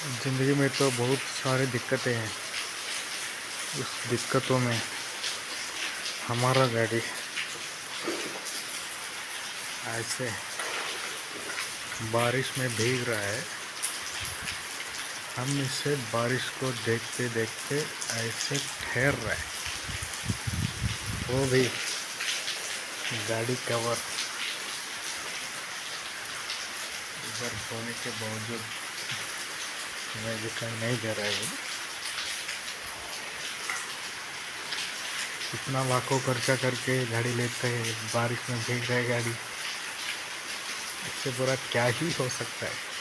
ज़िंदगी में तो बहुत सारी दिक्कतें हैं। उस दिक्कतों में हमारा गाड़ी ऐसे बारिश में भीग रहा है। हम इसे बारिश को देखते देखते ऐसे ठहर रहे हैं, वो भी गाड़ी कवर इधर होने के बावजूद हमें दिखाई नहीं दे रहा है। इतना लाखों खर्चा करके गाड़ी लेते हैं, बारिश में भीग रहे गाड़ी, इससे बुरा क्या ही हो सकता है।